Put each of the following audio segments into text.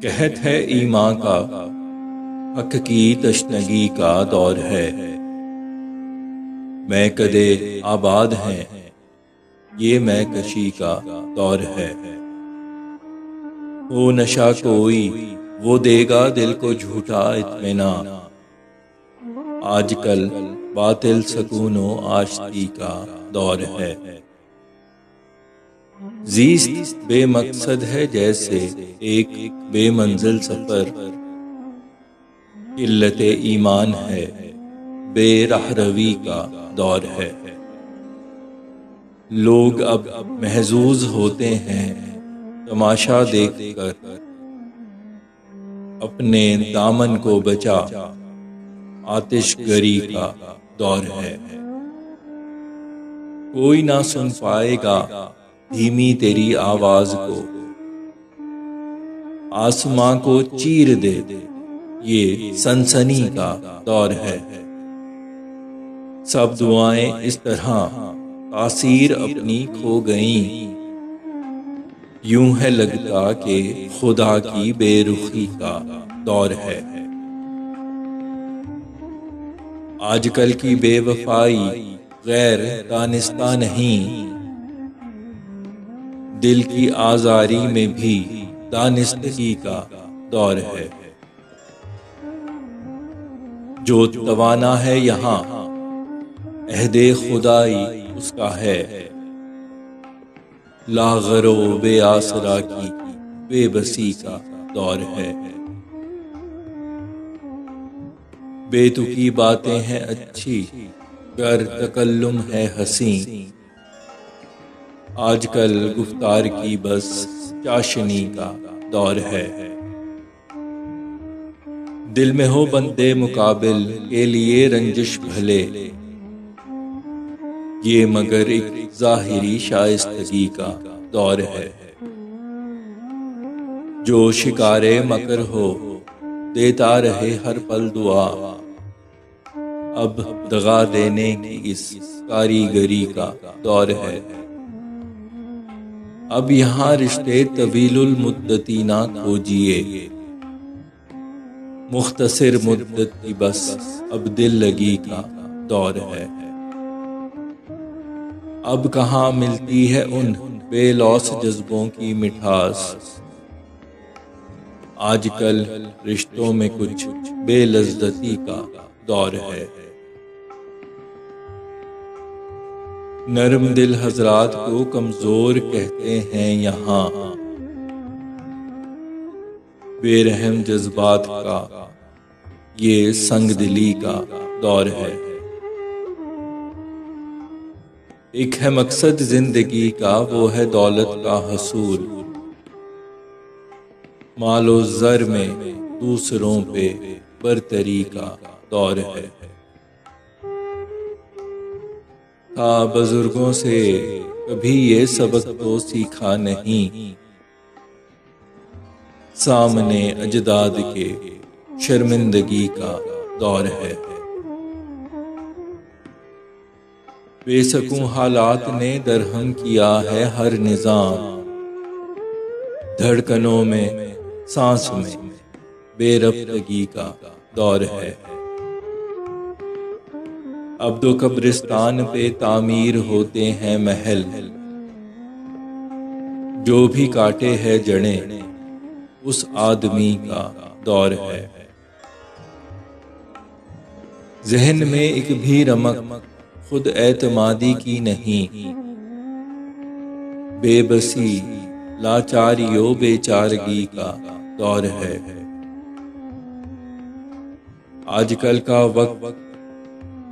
कहत है ईमां का हक की तशनगी का दौर है। मैं कदे आबाद हैं ये मैं कशी का दौर है। वो नशा कोई वो देगा दिल को झूठा इत्मीना। आजकल बातिल सकूनो आश्ती का दौर है। ज़ीस्त बेमकसद है जैसे एक बेमंजिल सफर। किल्लत ईमान है बेराहरवी का दौर है। लोग अब महजूज होते हैं तमाशा देखकर। अपने दामन को बचा आतिशगरी का दौर है। कोई ना सुन पाएगा धीमी तेरी आवाज को। आसमां को चीर दे ये सनसनी का दौर है। सब दुआएं इस तरह तासीर अपनी खो गईं। यूं है लगता कि खुदा की बेरुखी का दौर है। आजकल की बेवफाई गैर दानिस्ता नहीं। दिल की आजारी में भी दानिस्तगी का दौर है। जो तवाना है यहाँ अहदे खुदाई उसका है। लागरो बेआसरा की बेबसी का दौर है। बेतुकी बातें हैं अच्छी गर तकल्लुम है हंसी। आजकल गुफ्तार की बस चाशनी का दौर है। दिल में हो बंदे मुकाबिल के लिए रंजिश भले। ये मगर एक जाहिरी शाइस्तगी का दौर है। जो शिकारे मकर हो देता रहे हर पल दुआ। अब दगा देने की इस कारीगरी का दौर है। अब यहाँ रिश्ते तवीलुल मुद्दती ना खोजिए। मुख्तसिर मुद्दत की बस अब दिल लगी का दौर है। अब कहाँ मिलती है उन बेलौस जज्बों की मिठास। आजकल रिश्तों में कुछ बेलज़्ज़ती का दौर है। नरम दिल हजरात को कमजोर कहते हैं यहाँ। बेरहम जज्बात का ये संग दिली का दौर है। एक है मकसद जिंदगी का वो है दौलत का हसूल। मालो ज़र में दूसरों पे बरतरी का दौर है। था बुजुर्गों से कभी ये सबक तो सीखा नहीं। सामने अजदाद के शर्मिंदगी का दौर है। बेसकूं हालात ने दरहम किया है हर निजाम। धड़कनों में सांस में बेरफ्तगी का दौर है। अब तो कब्रिस्तान पे तामीर होते हैं महल। जो भी काटे है जड़ें उस आदमी का दौर है। जहन में एक भी रमक खुद एतमादी की नहीं। बेबसी लाचारियों बेचारगी का दौर है। आजकल का वक्त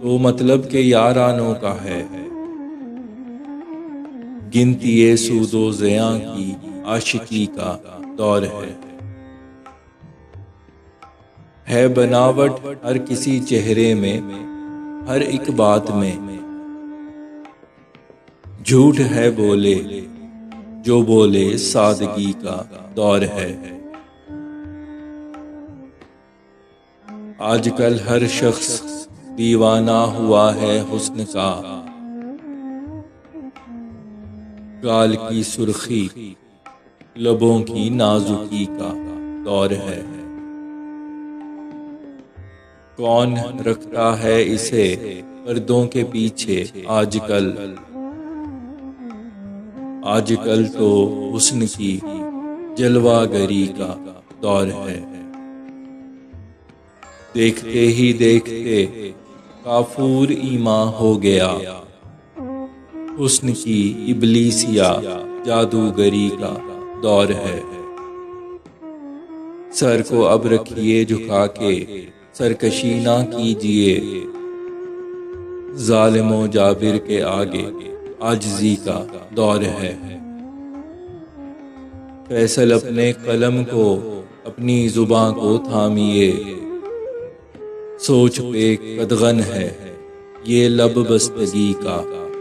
तो मतलब के यारानों का है। गिनती सूदो ज़िया की आशिकी का दौर है बनावट हर किसी चेहरे में हर एक बात में। झूठ है बोले जो बोले सादगी का दौर है। आजकल हर शख्स दीवाना हुआ है हुस्न का। गाल की सुर्खी लबों की नाजुकी का दौर है। कौन रखता है इसे पर्दों के पीछे आजकल, आजकल तो हुस्न की जलवागरी का दौर है। देखते ही देखते काफूर ईमा हो गया, हुस्न की इब्लीसिया जादूगरी का दौर है। सर को अब रखिए झुका के, सरकशी ना कीजिए, जालिमो जाबिर के आगे आजिज़ी का दौर है। फैसल अपने कलम को, अपनी जुबां को थामिए, सोच पे कदगन है, ये लब बस्तगी का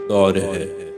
दौर है।